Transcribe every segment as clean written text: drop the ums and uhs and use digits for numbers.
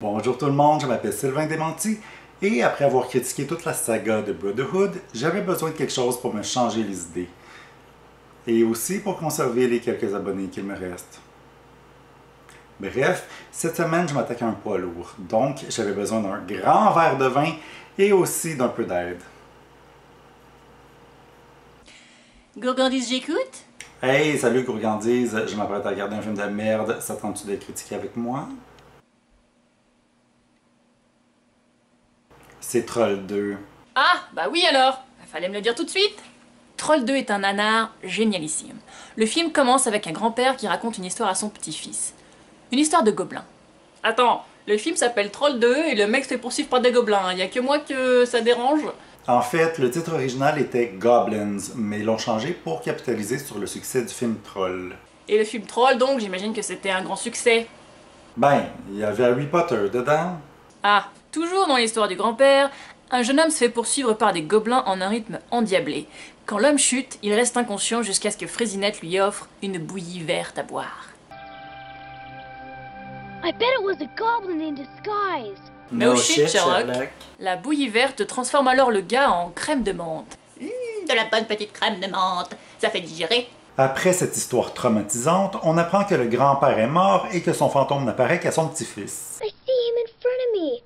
Bonjour tout le monde, je m'appelle Sylvain Desmenti et après avoir critiqué toute la saga de Brotherhood, j'avais besoin de quelque chose pour me changer les idées. Et aussi pour conserver les quelques abonnés qu'il me reste. Bref, cette semaine je m'attaque à un poids lourd, donc j'avais besoin d'un grand verre de vin et aussi d'un peu d'aide. Gourgandise, j'écoute? Hey, salut Gourgandise, je m'apprête à regarder un film de merde, ça te tente-tu de critiquer avec moi? C'est Troll 2. Ah, bah oui alors! Fallait me le dire tout de suite! Troll 2 est un nanar génialissime. Le film commence avec un grand-père qui raconte une histoire à son petit-fils. Une histoire de gobelins. Attends, le film s'appelle Troll 2 et le mec se fait poursuivre par des gobelins. Y a que moi que ça dérange? En fait, le titre original était Goblins, mais ils l'ont changé pour capitaliser sur le succès du film Troll. Et le film Troll donc, j'imagine que c'était un grand succès. Ben, il y avait Harry Potter dedans. Ah, toujours dans l'histoire du grand-père, un jeune homme se fait poursuivre par des gobelins en un rythme endiablé. Quand l'homme chute, il reste inconscient jusqu'à ce que Frésinette lui offre une bouillie verte à boire. I bet it was a goblin in disguise. No shit, Sherlock. La bouillie verte transforme alors le gars en crème de menthe. De la bonne petite crème de menthe, ça fait digérer. Après cette histoire traumatisante, on apprend que le grand-père est mort et que son fantôme n'apparaît qu'à son petit-fils. I see him in front of me,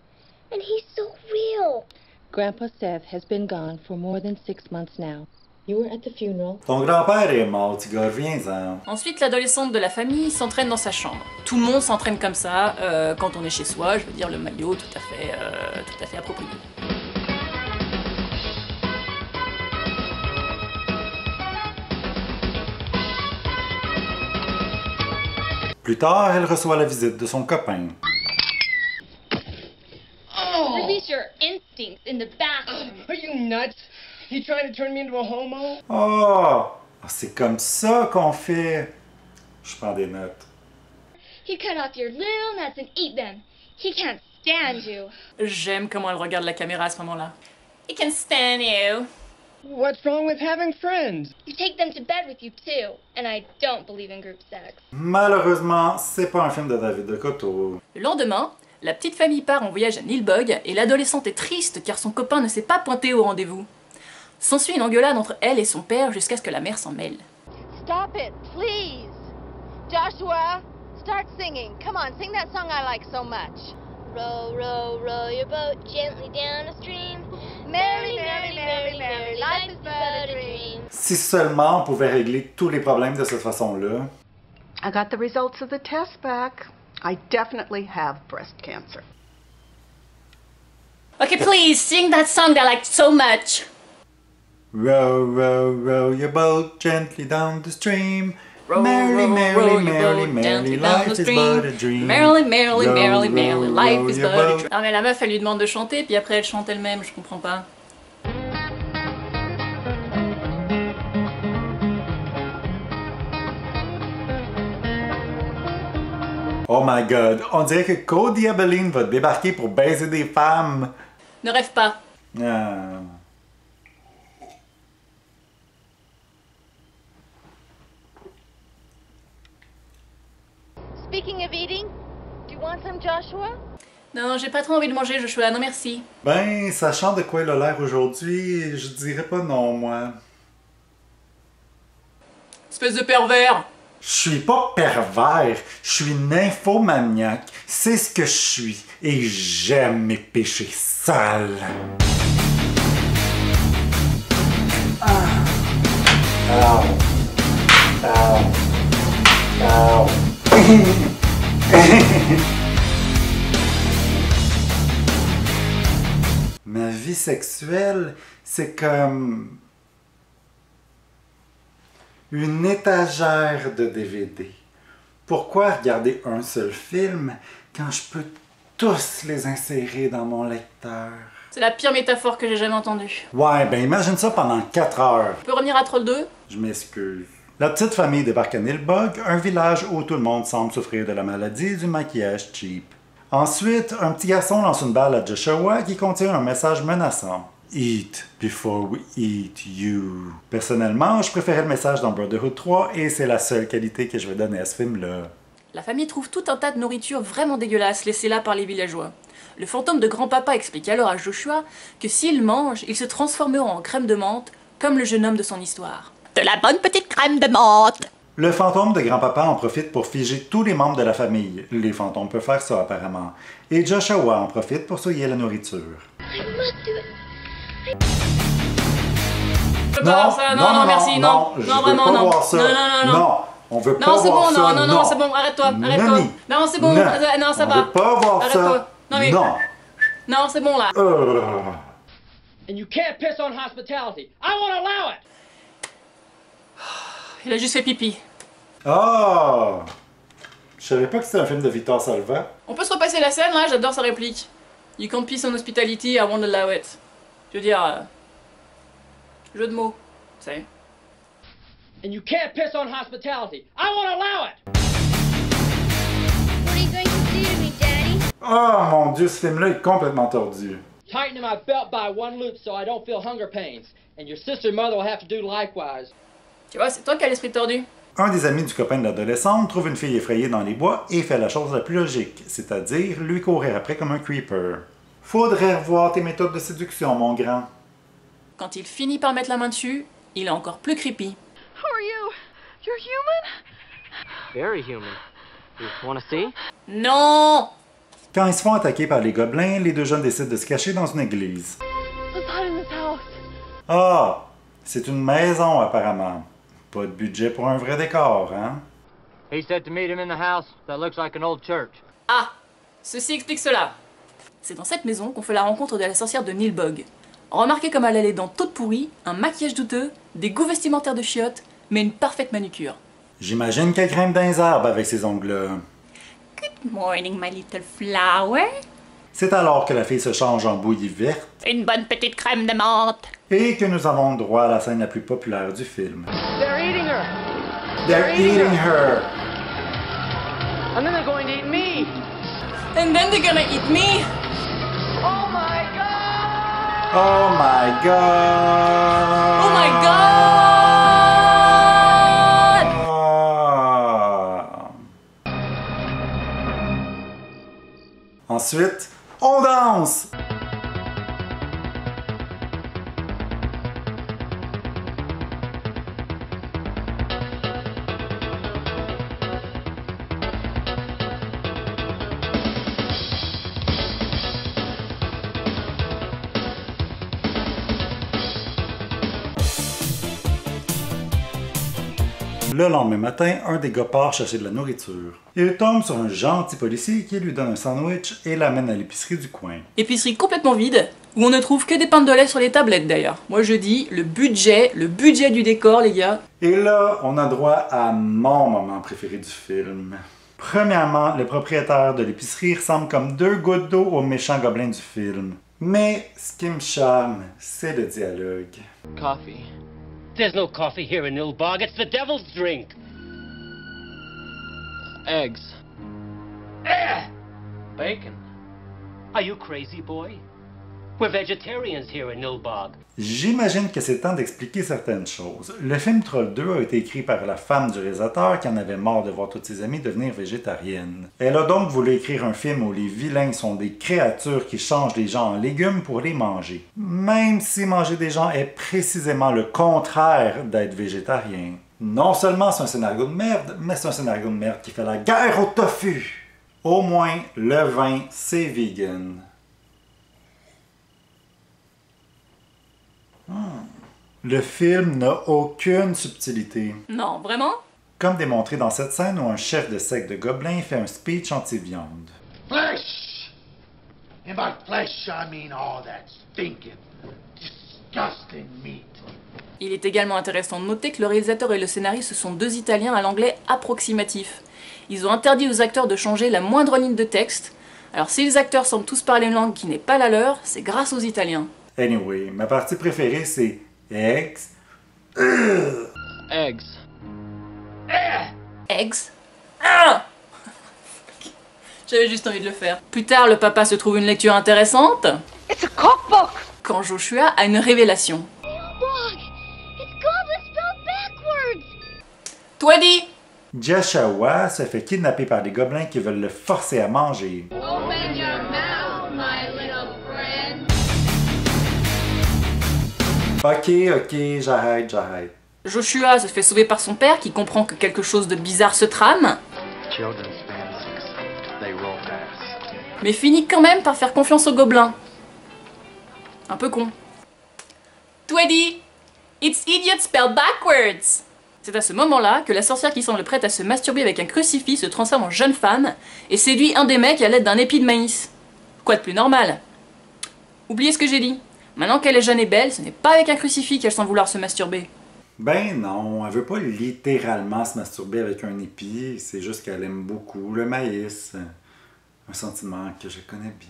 and he's so real. Grandpa Seth has been gone for more than 6 months now. You were at the funeral. Ton grand-père est mort, petit gars, reviens-en. Ensuite, l'adolescente de la famille s'entraîne dans sa chambre. Tout le monde s'entraîne comme ça, quand on est chez soi, je veux dire le maillot tout à fait approprié. Plus tard, elle reçoit la visite de son copain. Release your instincts in the bathroom. Are you nuts? You trying to turn me into a homo? Oh! C'est comme ça qu'on fait. Je prends des notes. He cut off your little nuts and ate them. He can't stand you. J'aime comment elle regarde la caméra à ce moment-là. He can stand you. What's wrong with having friends? You take them to bed with you too, and I don't believe in group sex. Malheureusement, c'est pas un film de David de Coteau. Le lendemain, la petite famille part en voyage à Nilbog et l'adolescente est triste car son copain ne s'est pas pointé au rendez-vous. S'ensuit une engueulade entre elle et son père jusqu'à ce que la mère s'en mêle. Stop it, please! Joshua, start singing. Come on, sing that song I like so much. Row, row, row your boat gently down the stream. Merrily, merrily, merrily, merrily, life is but a dream. Si seulement on pouvait régler tous les problèmes de cette façon-là. I got the results of the test back. I definitely have breast cancer. Okay, please, sing that song that I like so much. Row, row, row your boat gently down the stream. Row, Merrily, row, merrily, row your merrily, boat merrily, gently down life the is stream. but a dream. Merrily, merrily, Row, merrily, row, merrily, row life is your but a boat. dream. Non mais la meuf, elle lui demande de chanter, puis après elle chante elle-même, je comprends pas. Oh my god, on dirait que Cody Abilene va débarquer pour baiser des femmes. Ne rêve pas. Ah. Speaking of eating, do you want some, Joshua? Non, j'ai pas trop envie de manger, Joshua, non merci. Ben, sachant de quoi il a l'air aujourd'hui, je dirais pas non, moi. Espèce de pervers. Je suis pas pervers, je suis nymphomaniaque. C'est ce que je suis. Et j'aime mes péchés sales. Ow. Ow. Ow. Ma vie sexuelle, c'est comme une étagère de DVD. Pourquoi regarder un seul film quand je peux tous les insérer dans mon lecteur? C'est la pire métaphore que j'ai jamais entendue. Ouais, ben imagine ça pendant 4 heures. On peut revenir à Troll 2? Je m'excuse. La petite famille débarque à Nilbog, un village où tout le monde semble souffrir de la maladie du maquillage cheap. Ensuite, un petit garçon lance une balle à Joshua qui contient un message menaçant. Eat before we eat you. Personnellement, je préférais le message dans Brotherhood 3 et c'est la seule qualité que je vais donner à ce film-là. La famille trouve tout un tas de nourriture vraiment dégueulasse laissée là par les villageois. Le fantôme de grand-papa explique alors à Joshua que s'ils mangent, ils se transformeront en crème de menthe, comme le jeune homme de son histoire. De la bonne petite crème de menthe! Le fantôme de grand-papa en profite pour figer tous les membres de la famille. Les fantômes peuvent faire ça apparemment. Et Joshua en profite pour souiller la nourriture. I must do it. Non, merci, non, je non, veux vraiment, pas non. voir ça. Non, on veut pas non, c'est voir bon, ça. non, c'est bon, arrête-toi, arrête-toi. Nani. Non, c'est bon, non, ça va. On veut pas voir ça. Arrête-toi. Non, mais... Non. Non, c'est bon, là. And you can't piss on hospitality. I won't allow it! Il a juste fait pipi. Ah! Je savais pas que c'était un film de Victor Salva. On peut se repasser la scène, là, j'adore sa réplique. You can't piss on hospitality, I won't allow it. Je veux dire... jeu de mots, tu sais. And you can't piss on hospitality. I won't allow it! What are you going to do to me, Daddy? Oh mon Dieu, ce film-là est complètement tordu. Tighten my belt by one loop so I don't feel hunger pains. And your sister and mother will have to do likewise. Tu vois, c'est toi qui as l'esprit tordu. Un des amis du copain de l'adolescente trouve une fille effrayée dans les bois et fait la chose la plus logique, c'est-à-dire lui courir après comme un creeper. Faudrait revoir tes méthodes de séduction, mon grand. Quand il finit par mettre la main dessus, il est encore plus creepy. Who are you? You're human? Very human. You want to see? Non! Quand ils se font attaquer par les gobelins, les deux jeunes décident de se cacher dans une église. Let's hide in this house. Ah! C'est une maison, apparemment. Pas de budget pour un vrai décor, hein? He said to meet him in the house that looks like an old church. Ah! Ceci explique cela. C'est dans cette maison qu'on fait la rencontre de la sorcière de Nilbog. Remarquez comme elle a les dents toutes pourries, un maquillage douteux, des goûts vestimentaires de chiottes, mais une parfaite manucure. J'imagine qu'elle grimpe dans les arbres avec ses ongles-là. Good morning, my little flower. C'est alors que la fille se change en bouillie verte Une bonne petite crème de menthe. et que nous avons droit à la scène la plus populaire du film. They're eating her! They're eating her! And then they're going to eat me! And then they're gonna eat me. Oh my god! Oh my god! Oh my god! Ensuite, on danse! Le lendemain matin, un des gars part chercher de la nourriture. Il tombe sur un gentil policier qui lui donne un sandwich et l'amène à l'épicerie du coin. Épicerie complètement vide, où on ne trouve que des pintes de lait sur les tablettes d'ailleurs. Moi je dis le budget du décor les gars. Et là, on a droit à mon moment préféré du film. Premièrement, le propriétaire de l'épicerie ressemble comme deux gouttes d'eau au méchant gobelin du film. Mais ce qui me charme, c'est le dialogue. Coffee. There's no coffee here in Nilbog. It's the devil's drink. Eggs. Bacon. Are you crazy, boy? We're vegetarians here in Nilbog. J'imagine que c'est temps d'expliquer certaines choses. Le film Troll 2 a été écrit par la femme du réalisateur qui en avait marre de voir toutes ses amies devenir végétariennes. Elle a donc voulu écrire un film où les vilains sont des créatures qui changent les gens en légumes pour les manger. Même si manger des gens est précisément le contraire d'être végétarien. Non seulement c'est un scénario de merde, mais c'est un scénario de merde qui fait la guerre au tofu. Au moins, le vin, c'est vegan. Le film n'a aucune subtilité. Non, vraiment? Comme démontré dans cette scène où un chef de secte de gobelins fait un speech anti-viande. Flesh! And by flesh, I mean all that stinking, disgusting meat. Il est également intéressant de noter que le réalisateur et le scénariste sont deux Italiens à l'anglais approximatif. Ils ont interdit aux acteurs de changer la moindre ligne de texte. Alors si les acteurs semblent tous parler une langue qui n'est pas la leur, c'est grâce aux Italiens. Anyway, ma partie préférée c'est eggs. Eggs. Eggs? Ah! J'avais juste envie de le faire. Plus tard, le papa se trouve une lecture intéressante. It's a cookbook! Quand Joshua a une révélation. Nilbog! It's Goblin spelled backwards! Toi dit! Joshua se fait kidnapper par des gobelins qui veulent le forcer à manger. Open your mouth, my little friend. Ok, j'arrête. Joshua se fait sauver par son père qui comprend que quelque chose de bizarre se trame, mais finit quand même par faire confiance aux gobelins. Un peu con. Tweety, it's idiot spelled backwards! C'est à ce moment-là que la sorcière qui semble prête à se masturber avec un crucifix se transforme en jeune femme et séduit un des mecs à l'aide d'un épi de maïs. Quoi de plus normal? Oubliez ce que j'ai dit. Maintenant qu'elle est jeune et belle, ce n'est pas avec un crucifix qu'elle sent vouloir se masturber. Ben non, elle veut pas littéralement se masturber avec un épi, c'est juste qu'elle aime beaucoup le maïs. Un sentiment que je connais bien.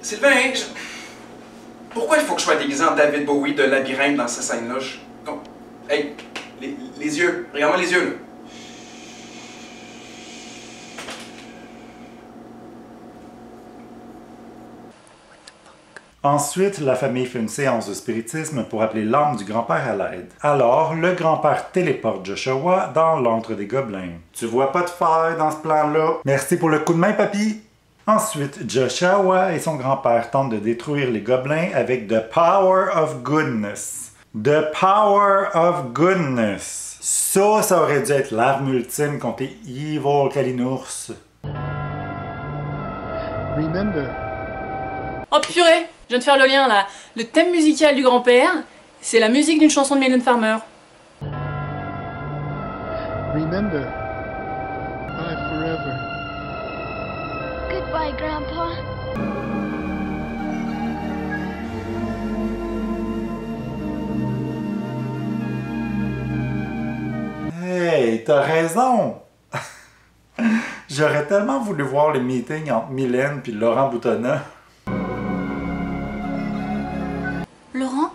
Sylvain, pourquoi il faut que je sois déguisé en David Bowie de Labyrinthe dans cette scène-là? Non. Hey, les yeux. Regarde-moi les yeux, là. Ensuite, la famille fait une séance de spiritisme pour appeler l'âme du grand-père à l'aide. Alors, le grand-père téléporte Joshua dans l'antre des gobelins. Tu vois pas de faille dans ce plan-là? Merci pour le coup de main, papy! Ensuite, Joshua et son grand-père tentent de détruire les gobelins avec The Power of Goodness. The Power of Goodness. Ça aurait dû être l'arme ultime contre les Evil Kalinours. Remember. Oh purée! Je viens de faire le lien là. Le thème musical du grand-père, c'est la musique d'une chanson de Mylène Farmer. Remember. Bye forever. Goodbye, Grandpa. Hey, t'as raison! J'aurais tellement voulu voir les meetings entre Mylène et Laurent Boutonnat. Laurent,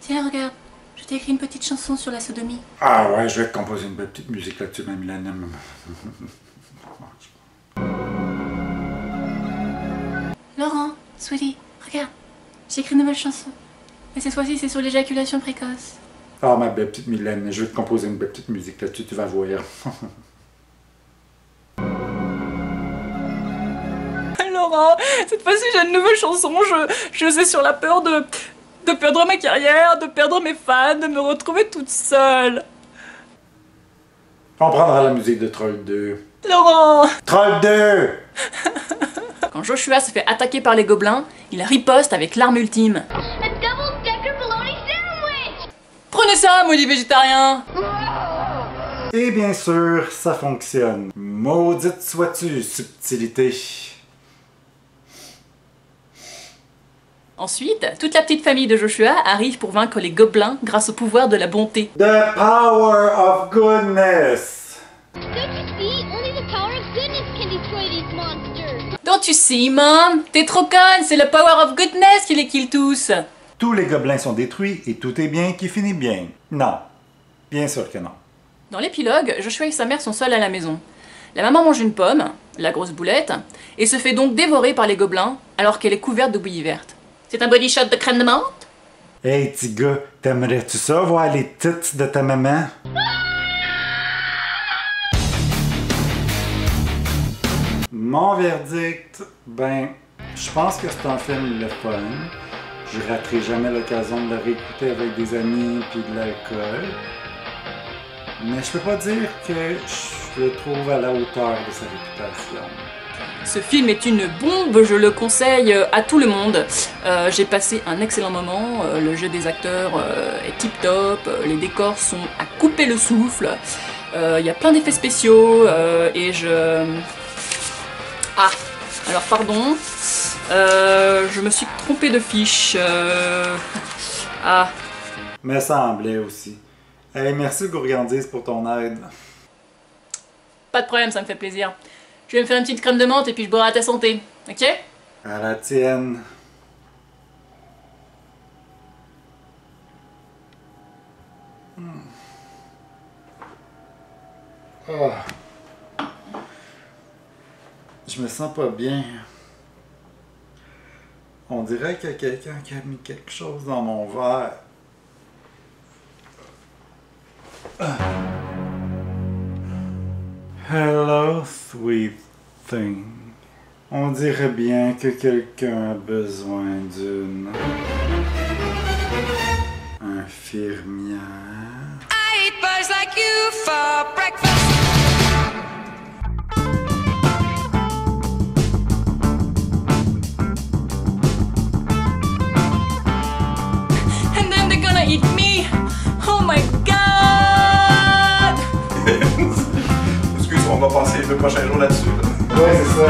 tiens, regarde, je t'ai écrit une petite chanson sur la sodomie. Ah ouais, je vais te composer une belle petite musique là-dessus, ma Mylène. Laurent, sweetie, regarde, j'ai écrit une nouvelle chanson. Mais cette fois-ci, c'est sur l'éjaculation précoce. Ah, ma belle petite Mylène, je vais te composer une belle petite musique là-dessus, tu vas voir. Laurent, cette fois-ci, j'ai une nouvelle chanson. Je sais sur la peur de perdre ma carrière, de perdre mes fans, de me retrouver toute seule. On prendra la musique de Troll 2. Laurent! Troll 2! Quand Joshua se fait attaquer par les gobelins, il riposte avec l'arme ultime. A double-decker bologna sandwich! Prenez ça, maudit végétarien! Et bien sûr, ça fonctionne. Maudite sois-tu, subtilité. Ensuite, toute la petite famille de Joshua arrive pour vaincre les gobelins grâce au pouvoir de la bonté. The power of goodness! Don't you see? Only the power of goodness can destroy these monsters. Don't you see, Mom? T'es trop conne, c'est le power of goodness qui les kill tous. Tous les gobelins sont détruits et tout est bien qui finit bien. Non. Bien sûr que non. Dans l'épilogue, Joshua et sa mère sont seuls à la maison. La maman mange une pomme, la grosse boulette, et se fait donc dévorer par les gobelins alors qu'elle est couverte de bouillie verte. C'est un body shot de crème de menthe? Hey, petit gars, t'aimerais-tu ça voir les tits de ta maman? Mon verdict, ben, je pense que c'est un film le fun. Je raterai jamais l'occasion de le réécouter avec des amis puis de l'alcool. Mais je peux pas dire que je le trouve à la hauteur de sa réputation. Ce film est une bombe, je le conseille à tout le monde. J'ai passé un excellent moment, le jeu des acteurs est tip top, les décors sont à couper le souffle, il y a plein d'effets spéciaux et je... Ah, alors pardon, je me suis trompée de fiche. Ah. Me semblait aussi. Hey, merci Gourgandise pour ton aide. Pas de problème, ça me fait plaisir. Je vais me faire une petite crème de menthe et puis je boirai à ta santé, ok? À la tienne. Oh. Je me sens pas bien. On dirait qu'il y a quelqu'un qui a mis quelque chose dans mon verre. Hello, sweet thing. On dirait bien que quelqu'un a besoin d'une infirmière. I eat bugs like you for breakfast. And then they're gonna eat me. Oh my god! Excuse, on va passer le prochain jour là-dessus. Ouais, c'est ça.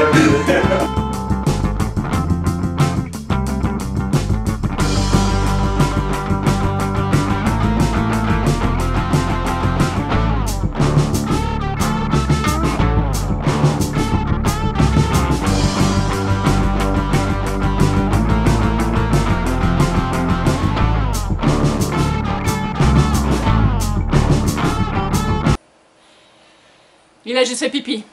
Il a juste fait pipi.